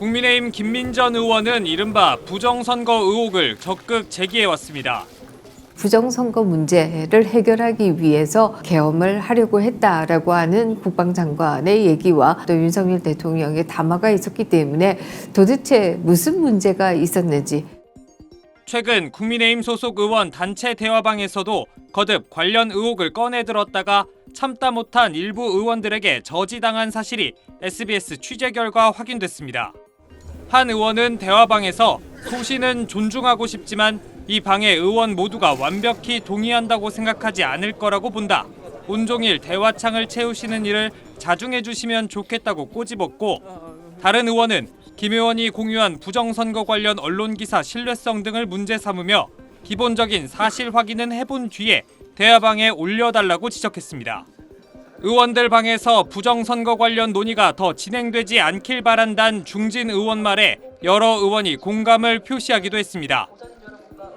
국민의힘 김민전 의원은 이른바 부정선거 의혹을 적극 제기해왔습니다. 부정선거 문제를 해결하기 위해서 계엄을 하려고 했다라고 하는 국방장관의 얘기와 또 윤석열 대통령의 담화가 있었기 때문에 도대체 무슨 문제가 있었는지. 최근 국민의힘 소속 의원 단체 대화방에서도 거듭 관련 의혹을 꺼내들었다가 참다 못한 일부 의원들에게 저지당한 사실이 SBS 취재 결과 확인됐습니다. 한 의원은 대화방에서 소신은 존중하고 싶지만 이 방의 의원 모두가 완벽히 동의한다고 생각하지 않을 거라고 본다. 온종일 대화창을 채우시는 일을 자중해 주시면 좋겠다고 꼬집었고, 다른 의원은 김 의원이 공유한 부정선거 관련 언론기사 신뢰성 등을 문제 삼으며 기본적인 사실 확인은 해본 뒤에 대화방에 올려달라고 지적했습니다. 의원들 방에서 부정선거 관련 논의가 더 진행되지 않길 바란다는 중진 의원 말에 여러 의원이 공감을 표시하기도 했습니다.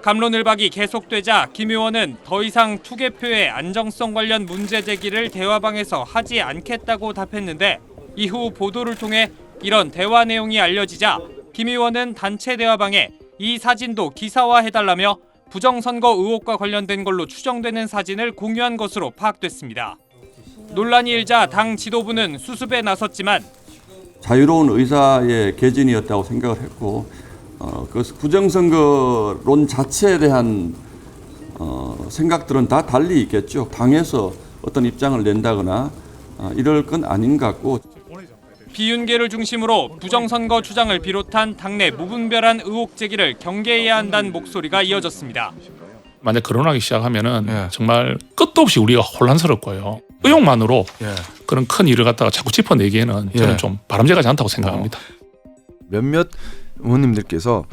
갑론을박이 계속되자 김 의원은 더 이상 투개표의 안정성 관련 문제 제기를 대화방에서 하지 않겠다고 답했는데, 이후 보도를 통해 이런 대화 내용이 알려지자 김 의원은 단체 대화방에 이 사진도 기사화해달라며 부정선거 의혹과 관련된 걸로 추정되는 사진을 공유한 것으로 파악됐습니다. 논란이 일자 당 지도부는 수습에 나섰지만 자유로운 의사의 개진이었다고 생각을 했고, 그 부정선거론 자체에 대한 생각들은 다 달리 있겠죠. 당에서 어떤 입장을 낸다거나 이럴 건 아닌 것 같고. 비윤계를 중심으로 부정선거 주장을 비롯한 당내 무분별한 의혹 제기를 경계해야 한다는 목소리가 이어졌습니다. 만약 거론하기 시작하면은 정말 끝도 없이 우리가 혼란스럽고요. 의혹만으로 그런 큰 일을 갖다가 자꾸 짚어내기에는 저는 좀 바람직하지 않다고 생각합니다. 몇몇 의원님들께서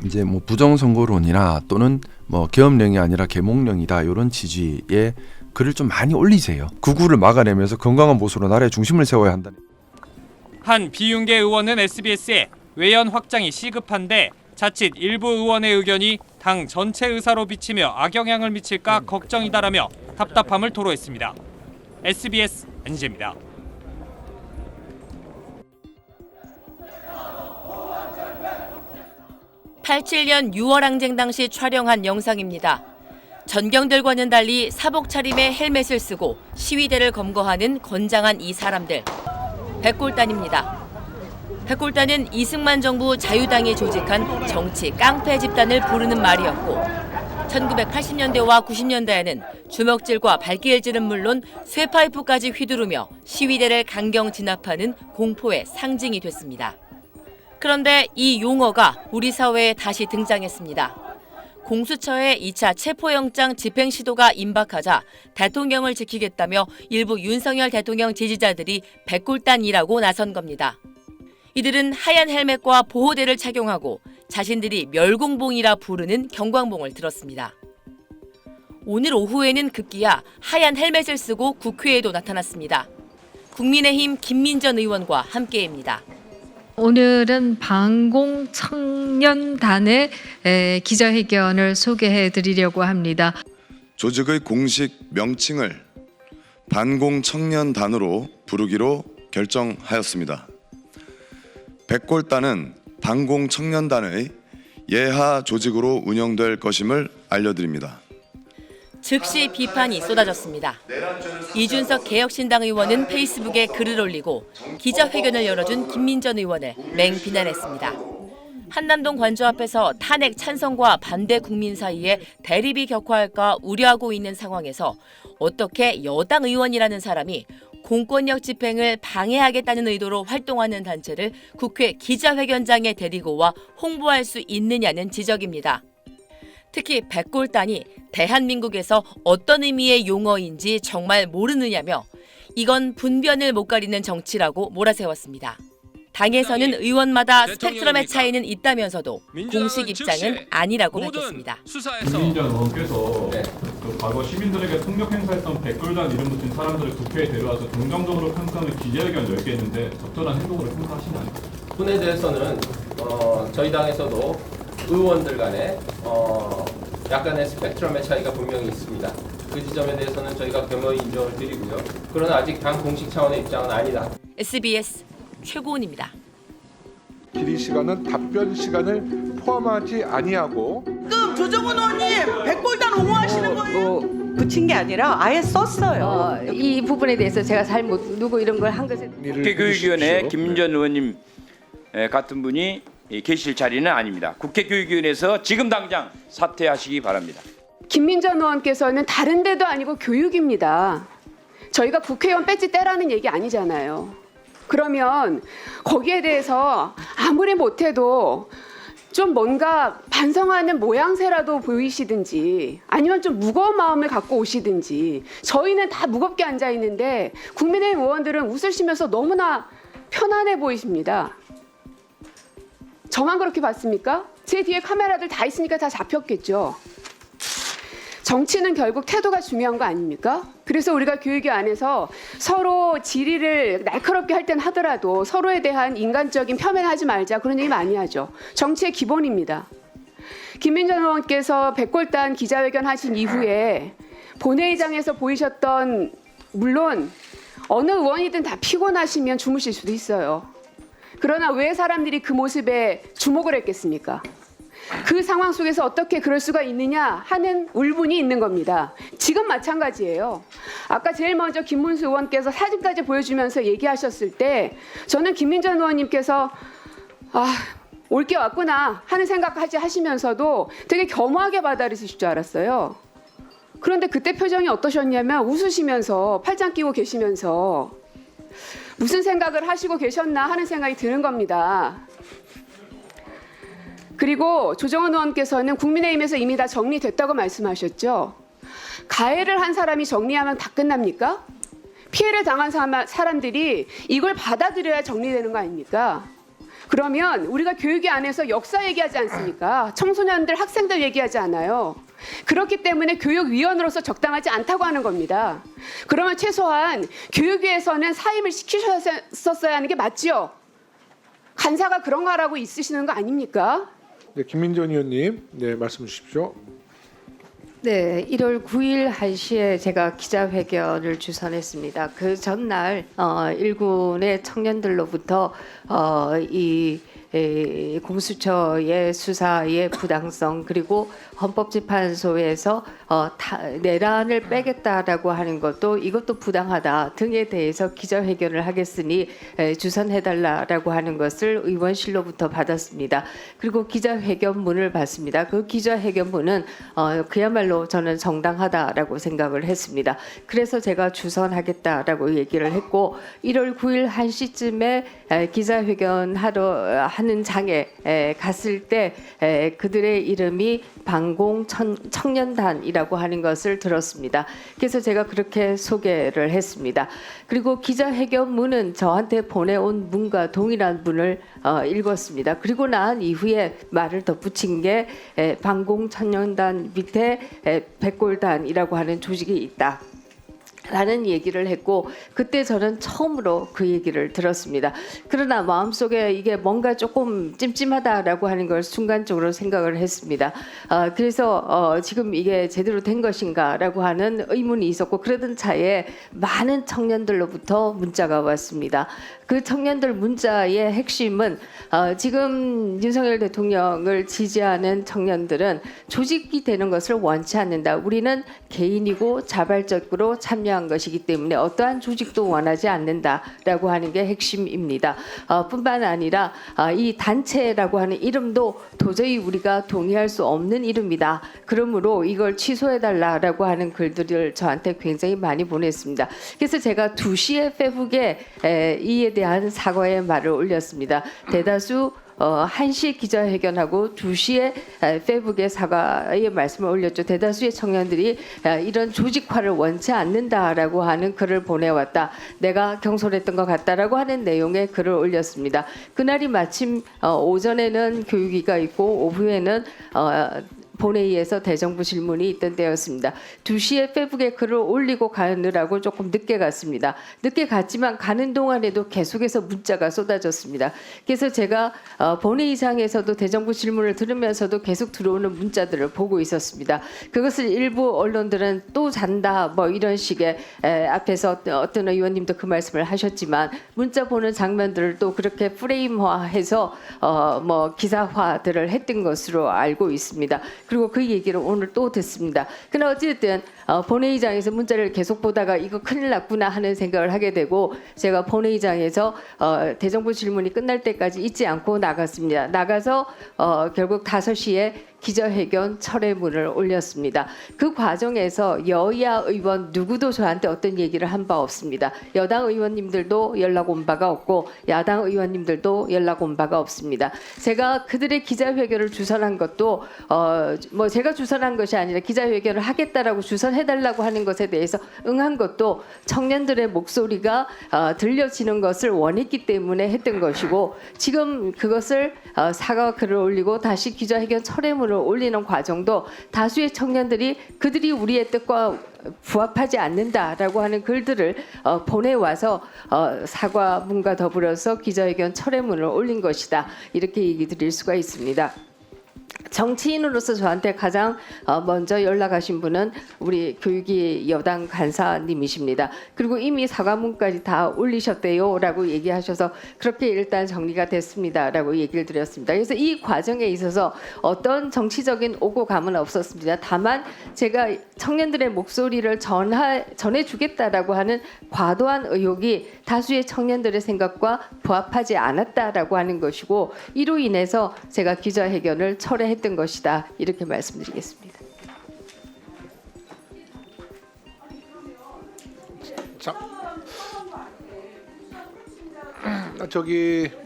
이제 뭐 부정선거론이나 또는 뭐 계엄령이 아니라 계몽령이다 이런 취지의 글을 좀 많이 올리세요. 구구를 막아내면서 건강한 모습으로 나라의 중심을 세워야 한다. 한 비윤계 의원은 SBS에 외연 확장이 시급한데 자칫 일부 의원의 의견이 당 전체 의사로 비치며 악영향을 미칠까 걱정이다라며 답답함을 토로했습니다. SBS 안지재입니다. 87년 6월 항쟁 당시 촬영한 영상입니다. 전경들과는 달리 사복 차림에 헬멧을 쓰고 시위대를 검거하는 건장한 이 사람들. 백골단입니다. 백골단은 이승만 정부 자유당이 조직한 정치 깡패 집단을 부르는 말이었고, 1980년대와 90년대에는 주먹질과 발길질은 물론 쇠파이프까지 휘두르며 시위대를 강경 진압하는 공포의 상징이 됐습니다. 그런데 이 용어가 우리 사회에 다시 등장했습니다. 공수처의 2차 체포영장 집행 시도가 임박하자 대통령을 지키겠다며 일부 윤석열 대통령 지지자들이 백골단이라고 나선 겁니다. 이들은 하얀 헬멧과 보호대를 착용하고 자신들이 멸공봉이라 부르는 경광봉을 들었습니다. 오늘 오후에는 급기야 하얀 헬멧을 쓰고 국회에도 나타났습니다. 국민의힘 김민전 의원과 함께입니다. 오늘은 반공청년단의 기자회견을 소개해 드리려고 합니다. 조직의 공식 명칭을 반공청년단으로 부르기로 결정하였습니다. 백골단은 반공청년단의 예하 조직으로 운영될 것임을 알려드립니다. 즉시 비판이 쏟아졌습니다. 이준석 개혁신당 의원은 페이스북에 글을 올리고 기자회견을 열어준 김민전 의원을 맹비난했습니다. 한남동 관저 앞에서 탄핵 찬성과 반대 국민 사이에 대립이 격화할까 우려하고 있는 상황에서 어떻게 여당 의원이라는 사람이 공권력 집행을 방해하겠다는 의도로 활동하는 단체를 국회 기자회견장에 데리고 와 홍보할 수 있느냐는 지적입니다. 특히 백골단이 대한민국에서 어떤 의미의 용어인지 정말 모르느냐며 이건 분변을 못 가리는 정치라고 몰아세웠습니다. 당에서는 의원마다 스펙트럼의 차이는 있다면서도 공식 입장은 아니라고 밝혔습니다. 김민전 의원께서 그 과거 시민들에게 폭력 행사했던 백골단 이름 붙인 사람들을 국회에 데려와서 긍정적으로 평가하는 기자회견을 열겠는데 적절한 행동으로 평가하시나요? 분에 대해서는 저희 당에서도 의원들 간에 약간의 스펙트럼의 차이가 분명히 있습니다. 그 지점에 대해서는 저희가 겸허히 인정을 드리고요. 그러나 아직 당 공식 차원의 입장은 아니다. SBS 최고은입니다. 질의 시간은 답변 시간을 포함하지 아니하고 지금 조정훈 의원님 백골단 옹호하시는 거예요? 붙인 게 아니라 아예 썼어요. 이 부분에 대해서 제가 잘못 누구 이런 걸 한 것에 국회교육위원회 김민전 의원님 같은 분이 계실 자리는 아닙니다. 국회교육위원회에서 지금 당장 사퇴하시기 바랍니다. 김민전 의원께서는 다른 데도 아니고 교육입니다. 저희가 국회의원 배지 떼라는 얘기 아니잖아요. 그러면 거기에 대해서 아무리 못해도 좀 뭔가 반성하는 모양새라도 보이시든지 아니면 좀 무거운 마음을 갖고 오시든지. 저희는 다 무겁게 앉아 있는데 국민의힘 의원들은 웃으시면서 너무나 편안해 보이십니다. 저만 그렇게 봤습니까? 제 뒤에 카메라들 다 있으니까 다 잡혔겠죠. 정치는 결국 태도가 중요한 거 아닙니까? 그래서 우리가 교육위 안에서 서로 질의를 날카롭게 할 땐 하더라도 서로에 대한 인간적인 폄훼하지 말자, 그런 얘기 많이 하죠. 정치의 기본입니다. 김민전 의원께서 백골단 기자회견 하신 이후에 본회의장에서 보이셨던, 물론 어느 의원이든 다 피곤하시면 주무실 수도 있어요. 그러나 왜 사람들이 그 모습에 주목을 했겠습니까? 그 상황 속에서 어떻게 그럴 수가 있느냐 하는 울분이 있는 겁니다. 지금 마찬가지예요. 아까 제일 먼저 김문수 의원께서 사진까지 보여주면서 얘기하셨을 때 저는 김민전 의원님께서 올 게 왔구나 하는 생각까지 하시면서도 되게 겸허하게 받아들이실 줄 알았어요. 그런데 그때 표정이 어떠셨냐면 웃으시면서 팔짱 끼고 계시면서 무슨 생각을 하시고 계셨나 하는 생각이 드는 겁니다. 그리고 조정훈 의원께서는 국민의힘에서 이미 다 정리됐다고 말씀하셨죠. 가해를 한 사람이 정리하면 다 끝납니까? 피해를 당한 사람들이 이걸 받아들여야 정리되는 거 아닙니까? 그러면 우리가 교육위 안에서 역사 얘기하지 않습니까? 청소년들, 학생들 얘기하지 않아요. 그렇기 때문에 교육위원으로서 적당하지 않다고 하는 겁니다. 그러면 최소한 교육위에서는 사임을 시키셨어야 하는 게 맞지요? 간사가 그런 거 하라고 있으시는 거 아닙니까? 네, 김민전 의원님, 네, 말씀 주십시오. 네, 1월 9일 1시에 제가 기자회견을 주선했습니다. 그 전날 일군의 청년들로부터 이 공수처의 수사의 부당성, 그리고 헌법재판소에서 내란을 빼겠다라고 하는 것도 이것도 부당하다 등에 대해서 기자회견을 하겠으니 주선해달라라고 하는 것을 의원실로부터 받았습니다. 그리고 기자회견문을 받습니다. 그 기자회견문은 그야말로 저는 정당하다라고 생각을 했습니다. 그래서 제가 주선하겠다라고 얘기를 했고 1월 9일 1시쯤에 기자회견 하는 장에 갔을 때 그들의 이름이 방공 청년단이라고 하는 것을 들었습니다. 그래서 제가 그렇게 소개를 했습니다. 그리고 기자회견문은 저한테 보내온 문과 동일한 문을 읽었습니다. 그리고 난 이후에 말을 덧붙인 게 방공 청년단 밑에 백골단이라고 하는 조직이 있다 라는 얘기를 했고, 그때 저는 처음으로 그 얘기를 들었습니다. 그러나 마음속에 이게 뭔가 조금 찜찜하다라고 하는 걸 순간적으로 생각을 했습니다. 그래서 지금 이게 제대로 된 것인가라고 하는 의문이 있었고, 그러던 차에 많은 청년들로부터 문자가 왔습니다. 그 청년들 문자의 핵심은 지금 윤석열 대통령을 지지하는 청년들은 조직이 되는 것을 원치 않는다. 우리는 개인이고 자발적으로 참여한 것이기 때문에 어떠한 조직도 원하지 않는다라고 하는 게 핵심입니다. 뿐만 아니라 이 단체라고 하는 이름도 도저히 우리가 동의할 수 없는 이름이다. 그러므로 이걸 취소해달라라고 하는 글들을 저한테 굉장히 많이 보냈습니다. 그래서 제가 2시에 페북에 이에 대한 사과의 말을 올렸습니다. 대다수 1시 기자회견하고 2시에 페북에 사과의 말씀을 올렸죠. 대다수의 청년들이 이런 조직화를 원치 않는다라고 하는 글을 보내왔다. 내가 경솔했던 것 같다라고 하는 내용의 글을 올렸습니다. 그날이 마침 오전에는 교육위가 있고 오후에는 본회의에서 대정부 질문이 있던 때였습니다. 2시에 페북에 글을 올리고 가느라고 조금 늦게 갔습니다. 늦게 갔지만 가는 동안에도 계속해서 문자가 쏟아졌습니다. 그래서 제가 본회의장에서도 대정부 질문을 들으면서도 계속 들어오는 문자들을 보고 있었습니다. 그것을 일부 언론들은 또 잔다 뭐 이런 식의 앞에서 어떤 의원님도 그 말씀을 하셨지만 문자 보는 장면들을 또 그렇게 프레임화해서 뭐 기사화들을 했던 것으로 알고 있습니다. 그리고 그 얘기를 오늘 또 듣습니다. 그러나 어쨌든 본회의장에서 문자를 계속 보다가 이거 큰일 났구나 하는 생각을 하게 되고 제가 본회의장에서 대정부 질문이 끝날 때까지 잊지 않고 나갔습니다. 나가서 결국 5시에 기자회견 철회문을 올렸습니다. 그 과정에서 여야 의원 누구도 저한테 어떤 얘기를 한 바 없습니다. 여당 의원님들도 연락 온 바가 없고 야당 의원님들도 연락 온 바가 없습니다. 제가 그들의 기자회견을 주선한 것도 뭐 제가 주선한 것이 아니라 기자회견을 하겠다라고 주선해달라고 하는 것에 대해서 응한 것도 청년들의 목소리가 들려지는 것을 원했기 때문에 했던 것이고 지금 그것을 사과 글을 올리고 다시 기자회견 철회문을 올리는 과정도 다수의 청년들이 그들이 우리의 뜻과 부합하지 않는다라고 하는 글들을 보내와서 사과문과 더불어서 기자회견 철회문을 올린 것이다. 이렇게 얘기 드릴 수가 있습니다. 정치인으로서 저한테 가장 먼저 연락하신 분은 우리 교육위 여당 간사님이십니다. 그리고 이미 사과문까지 다 올리셨대요라고 얘기하셔서 그렇게 일단 정리가 됐습니다라고 얘기를 드렸습니다. 그래서 이 과정에 있어서 어떤 정치적인 오고 감은 없었습니다. 다만 제가 청년들의 목소리를 전해주겠다라고 하는 과도한 의혹이 다수의 청년들의 생각과 부합하지 않았다라고 하는 것이고 이로 인해서 제가 기자회견을 철회했던 것이다. 이렇게 말씀드리겠습니다.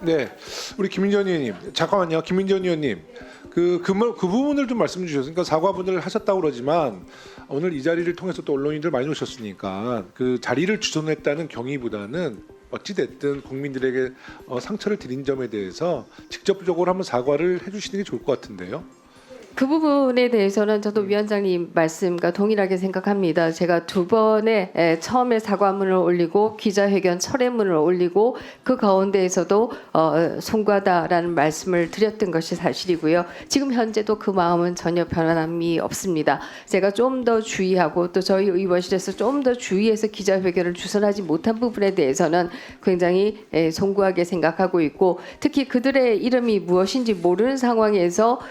네, 우리 김민전 의원님, 잠깐만요, 김민전 의원님, 그 부분을 좀 말씀 주셨으니까 사과분을 하셨다고 그러지만 오늘 이 자리를 통해서 또 언론인들 많이 오셨으니까 그 자리를 주선했다는 경위보다는 어찌 됐든 국민들에게 상처를 드린 점에 대해서 직접적으로 한번 사과를 해주시는 게 좋을 것 같은데요. 그 부분에 대해서는 저도 위원장님 말씀과 동일하게 생각합니다. 제가 2번에 처음에 사과문을 올리고 기자회견 철회문을 올리고 그 가운데에서도 송구하다라는 말씀을 드렸던 것이 사실이고요. 지금 현재도 그 마음은 전혀 변함이 없습니다. 제가 좀 더 주의하고 또 저희 의원실에서 좀 더 주의해서 기자회견을 주선하지 못한 부분에 대해서는 굉장히 송구하게 생각하고 있고 특히 그들의 이름이 무엇인지 모르는 상황에서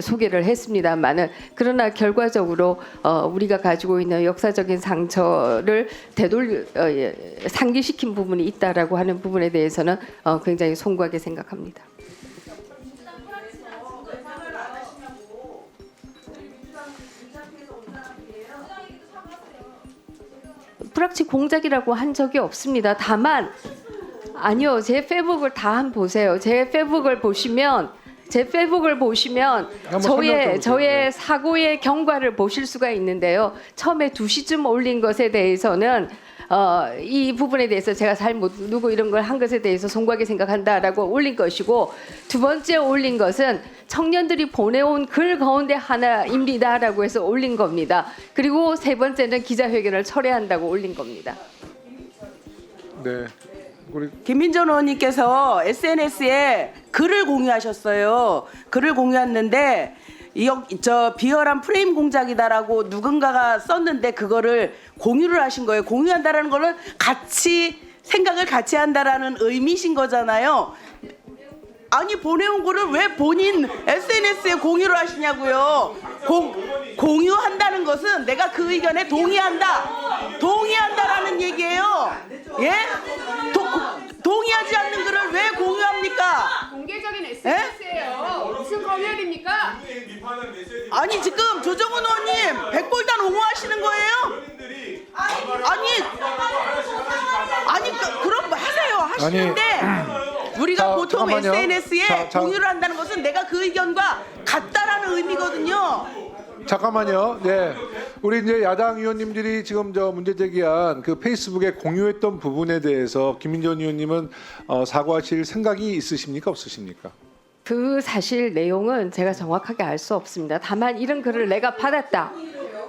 소개를 했습니다만은 그러나 결과적으로 우리가 가지고 있는 역사적인 상처를 상기시킨 부분이 있다라고 하는 부분에 대해서는 굉장히 송구하게 생각합니다. 프락치 공작이라고 한 적이 없습니다. 다만 아니요, 제 페북을 다 한번 보세요. 제 페북을 보시면 저의 사고의 경과를 보실 수가 있는데요. 처음에 2시쯤 올린 것에 대해서는 이 부분에 대해서 제가 잘못 누구 이런 걸 한 것에 대해서 송구하게 생각한다라고 올린 것이고 두 번째 올린 것은 청년들이 보내온 글 가운데 하나입니다라고 해서 올린 겁니다. 그리고 세 번째는 기자회견을 철회한다고 올린 겁니다. 네. 김민전 의원님께서 SNS에 글을 공유하셨어요. 글을 공유했는데 저 비열한 프레임 공작이다라고 누군가가 썼는데 그거를 공유를 하신 거예요. 공유한다라는 거는 같이 생각을 같이 한다라는 의미신 거잖아요. 아니 보내온 거를 왜 본인 SNS에 공유를 하시냐고요. 공유한다는 것은 내가 그 의견에 동의한다라는 얘기예요. 예? 동의하지 않는 글을 왜 공유합니까? 공개적인 SNS예요. 무슨 검열입니까? 아니 지금 조정훈 의원님 백골단 옹호하시는 거예요? 아니 그럼 하세요. 하시는데 우리가 보통 잠깐만요. SNS에 공유를 한다는 것은 내가 그 의견과 같다라는 의미거든요. 잠깐만요. 네, 우리 이제 야당 의원님들이 지금 저 문제 제기한 그 페이스북에 공유했던 부분에 대해서 김민전 의원님은 사과하실 생각이 있으십니까, 없으십니까? 그 사실 내용은 제가 정확하게 알 수 없습니다. 다만 이런 글을 내가 받았다.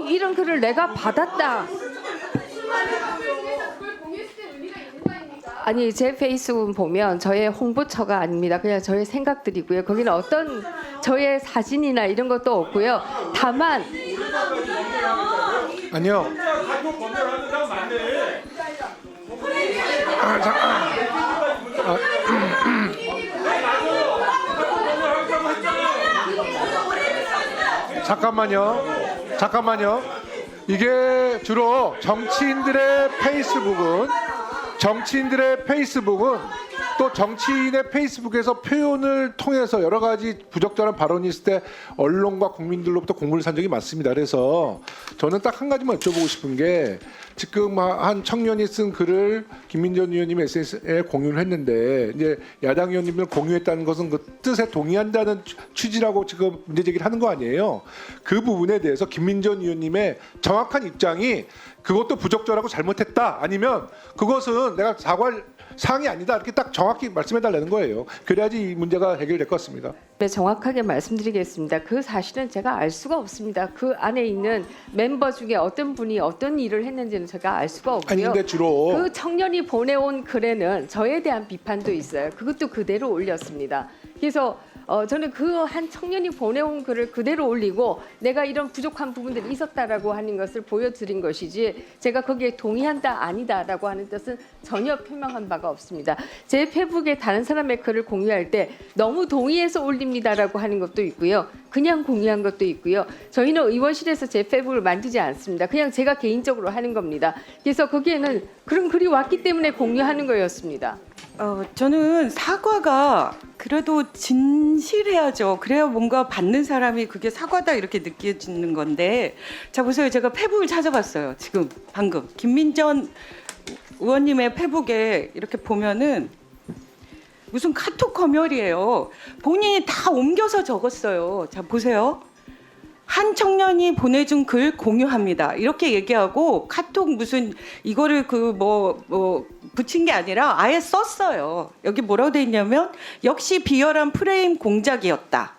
이런 글을 내가 받았다. 아니 제 페이스북 보면 저의 홍보처가 아닙니다. 그냥 저의 생각들이고요. 거기는 어떤 저의 사진이나 이런 것도 없고요. 다만 아니요. 잠깐만요. 이게 주로 정치인들의 페이스북은 또 정치인의 페이스북에서 표현을 통해서 여러 가지 부적절한 발언이 있을 때 언론과 국민들로부터 공문을 산 적이 많습니다. 그래서 저는 딱 한 가지만 여쭤보고 싶은 게 지금 한 청년이 쓴 글을 김민전 의원님이 SNS에 공유를 했는데 이제 야당 의원님을 공유했다는 것은 그 뜻에 동의한다는 취지라고 지금 문제 제기를 하는 거 아니에요. 그 부분에 대해서 김민전 의원님의 정확한 입장이 그것도 부적절하고 잘못했다 아니면 그것은 내가 사과할 사항이 아니다 이렇게 딱 정확히 말씀해달라는 거예요. 그래야지 이 문제가 해결될 것 같습니다. 네, 정확하게 말씀드리겠습니다. 그 사실은 제가 알 수가 없습니다. 그 안에 있는 멤버 중에 어떤 분이 어떤 일을 했는지는 제가 알 수가 없고요. 아니 근데 주로 그 청년이 보내온 글에는 저에 대한 비판도 있어요. 그것도 그대로 올렸습니다. 그래서 저는 그 한 청년이 보내온 글을 그대로 올리고 내가 이런 부족한 부분들이 있었다라고 하는 것을 보여드린 것이지 제가 거기에 동의한다 아니다라고 하는 뜻은 전혀 표명한 바가 없습니다. 제 페북에 다른 사람의 글을 공유할 때 너무 동의해서 올립니다라고 하는 것도 있고요. 그냥 공유한 것도 있고요. 저희는 의원실에서 제 페북을 만들지 않습니다. 그냥 제가 개인적으로 하는 겁니다. 그래서 거기에는 그런 글이 왔기 때문에 공유하는 거였습니다. 저는 사과가 그래도 진실해야죠. 그래야 뭔가 받는 사람이 그게 사과다 이렇게 느껴지는 건데 자 보세요. 제가 페북을 찾아봤어요. 지금 방금 김민전 의원님의 페북에 이렇게 보면은 무슨 카톡 검열이에요. 본인이 다 옮겨서 적었어요. 자 보세요. 한 청년이 보내준 글 공유합니다. 이렇게 얘기하고 카톡 무슨 이거를 붙인 게 아니라 아예 썼어요. 여기 뭐라고 돼 있냐면 역시 비열한 프레임 공작이었다.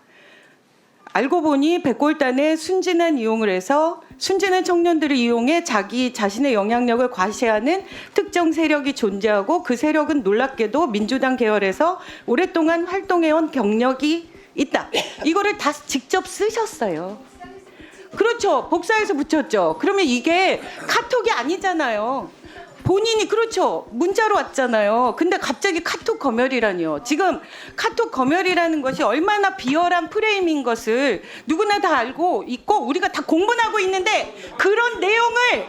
알고 보니 백골단의 순진한 이용을 해서 순진한 청년들을 이용해 자신의 영향력을 과시하는 특정 세력이 존재하고 그 세력은 놀랍게도 민주당 계열에서 오랫동안 활동해온 경력이 있다. 이거를 다 직접 쓰셨어요. 그렇죠. 복사해서 붙였죠. 그러면 이게 카톡이 아니잖아요. 본인이 그렇죠. 문자로 왔잖아요. 근데 갑자기 카톡 검열이라니요. 지금 카톡 검열이라는 것이 얼마나 비열한 프레임인 것을 누구나 다 알고 있고 우리가 다 공분하고 있는데 그런 내용을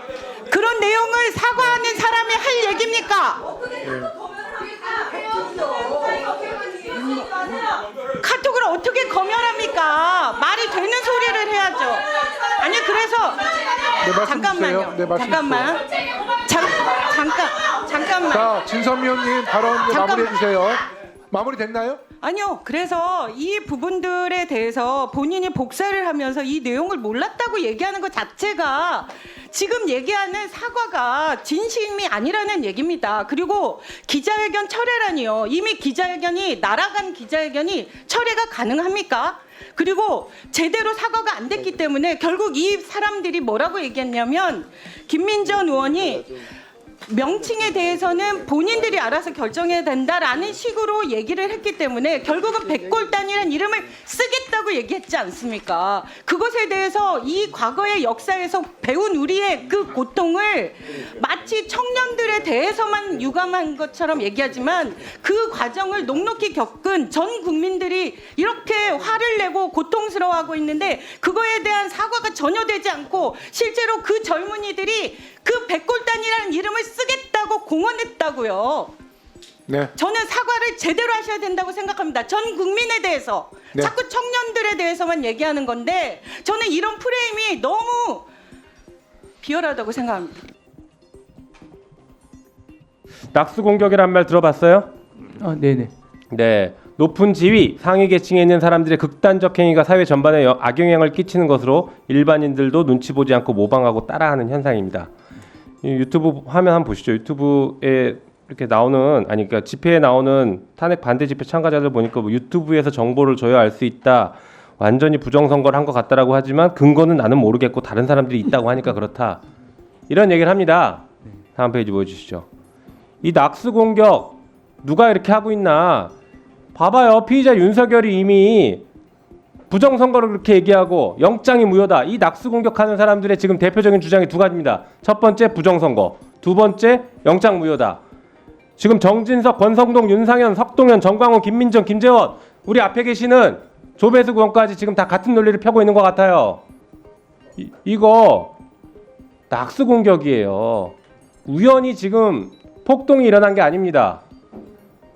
사과하는 사람이 할 얘기입니까? 카톡을 어떻게 검열합니까? 말이 되는 소리를 해야죠. 아니 그래서 잠깐만요. 잠깐만. 자, 진선미 의원님 발언 마무리해 주세요. 마무리 됐나요? 아니요. 그래서 이 부분들에 대해서 본인이 복사를 하면서 이 내용을 몰랐다고 얘기하는 것 자체가 지금 얘기하는 사과가 진심이 아니라는 얘기입니다. 그리고 기자회견 철회라니요. 이미 날아간 기자회견이 철회가 가능합니까? 그리고 제대로 사과가 안 됐기 때문에 결국 이 사람들이 뭐라고 얘기했냐면 김민전 의원이 명칭에 대해서는 본인들이 알아서 결정해야 된다라는 식으로 얘기를 했기 때문에 결국은 백골단이라는 이름을 쓰겠다고 얘기했지 않습니까? 그것에 대해서 이 과거의 역사에서 배운 우리의 그 고통을 마치 청년들에 대해서만 유감한 것처럼 얘기하지만 그 과정을 녹록히 겪은 전 국민들이 이렇게 화를 내고 고통스러워하고 있는데 그거에 대한 사과가 전혀 되지 않고 실제로 그 젊은이들이 그 백골단이라는 이름을 쓰겠다고 공언했다고요. 네. 저는 사과를 제대로 하셔야 된다고 생각합니다. 전 국민에 대해서. 네. 자꾸 청년들에 대해서만 얘기하는 건데 저는 이런 프레임이 너무 비열하다고 생각합니다. 낙수 공격이란 말 들어봤어요? 네네. 네. 높은 지위, 상위 계층에 있는 사람들의 극단적 행위가 사회 전반에 악영향을 끼치는 것으로 일반인들도 눈치 보지 않고 모방하고 따라하는 현상입니다. 이 유튜브 화면 한번 보시죠. 유튜브에 이렇게 나오는 그러니까 집회에 나오는 탄핵 반대 집회 참가자들 보니까 뭐 유튜브에서 정보를 줘야 알 수 있다. 완전히 부정선거를 한 것 같다라고 하지만 근거는 나는 모르겠고 다른 사람들이 있다고 하니까 그렇다. 이런 얘기를 합니다. 다음 페이지 보여주시죠. 이 낙수 공격 누가 이렇게 하고 있나? 봐봐요. 피의자 윤석열이 이미 부정선거를 그렇게 얘기하고 영장이 무효다. 이 낙수 공격하는 사람들의 지금 대표적인 주장이 두 가지입니다. 첫 번째 부정선거, 두 번째 영장 무효다. 지금 정진석, 권성동, 윤상현, 석동현, 정광훈, 김민정, 김재원 우리 앞에 계시는 조배수 의원까지 지금 다 같은 논리를 펴고 있는 것 같아요. 이거 낙수 공격이에요. 우연히 지금 폭동이 일어난 게 아닙니다.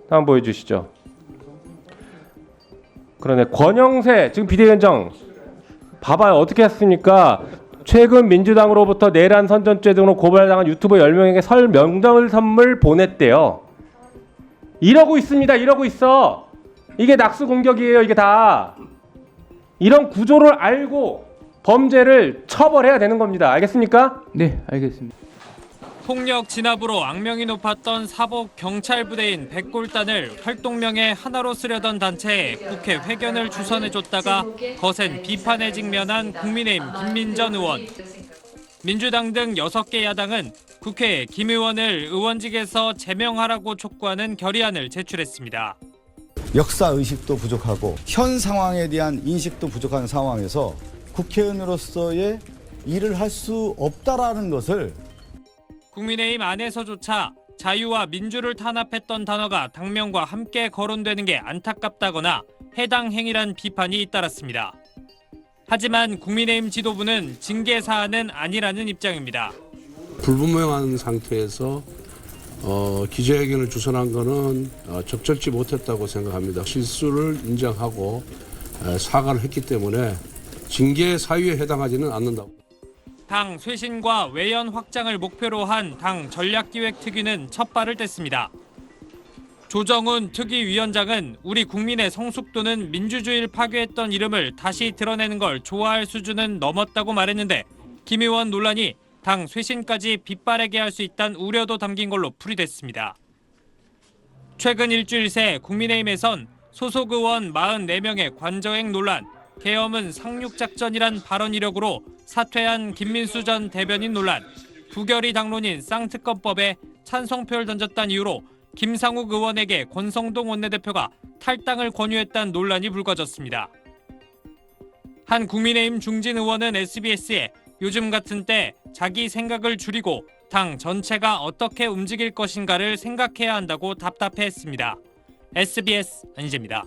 다음 보여주시죠. 그러네. 권영세 지금 비대위원장 봐봐요. 어떻게 했습니까? 최근 민주당으로부터 내란 선전죄 등으로 고발당한 유튜버 10명에게 설 명절 선물 보냈대요. 이러고 있습니다. 이러고 있어. 이게 낙수 공격이에요. 이게 다. 이런 구조를 알고 범죄를 처벌해야 되는 겁니다. 알겠습니까? 네, 알겠습니다. 폭력 진압으로 악명이 높았던 사복 경찰 부대인 백골단을 활동명에 하나로 쓰려던 단체에 국회 회견을 주선해줬다가 거센 비판에 직면한 국민의힘 김민전 의원. 민주당 등 6개 야당은 국회에 김 의원을 의원직에서 제명하라고 촉구하는 결의안을 제출했습니다. 역사의식도 부족하고 현 상황에 대한 인식도 부족한 상황에서 국회의원으로서의 일을 할 수 없다라는 것을 국민의힘 안에서조차 자유와 민주를 탄압했던 단어가 당명과 함께 거론되는 게 안타깝다거나 해당 행위란 비판이 잇따랐습니다. 하지만 국민의힘 지도부는 징계 사안은 아니라는 입장입니다. 불분명한 상태에서 기자회견을 주선한 것은 적절치 못했다고 생각합니다. 실수를 인정하고 사과를 했기 때문에 징계 사유에 해당하지는 않는다고. 당 쇄신과 외연 확장을 목표로 한 당 전략기획특위는 첫 발을 뗐습니다. 조정훈 특위위원장은 우리 국민의 성숙도는 민주주의를 파괴했던 이름을 다시 드러내는 걸 좋아할 수준은 넘었다고 말했는데 김 의원 논란이 당 쇄신까지 빗바래게 할 수 있다는 우려도 담긴 걸로 풀이됐습니다. 최근 일주일 새 국민의힘에선 소속 의원 44명의 관저행 논란, 계엄은 상륙작전이란 발언 이력으로 사퇴한 김민수 전 대변인 논란, 부결의 당론인 쌍특검법에 찬성표를 던졌다는 이유로 김상욱 의원에게 권성동 원내대표가 탈당을 권유했다는 논란이 불거졌습니다. 한 국민의힘 중진 의원은 SBS에 요즘 같은 때 자기 생각을 줄이고 당 전체가 어떻게 움직일 것인가를 생각해야 한다고 답답해했습니다. SBS 안희재입니다.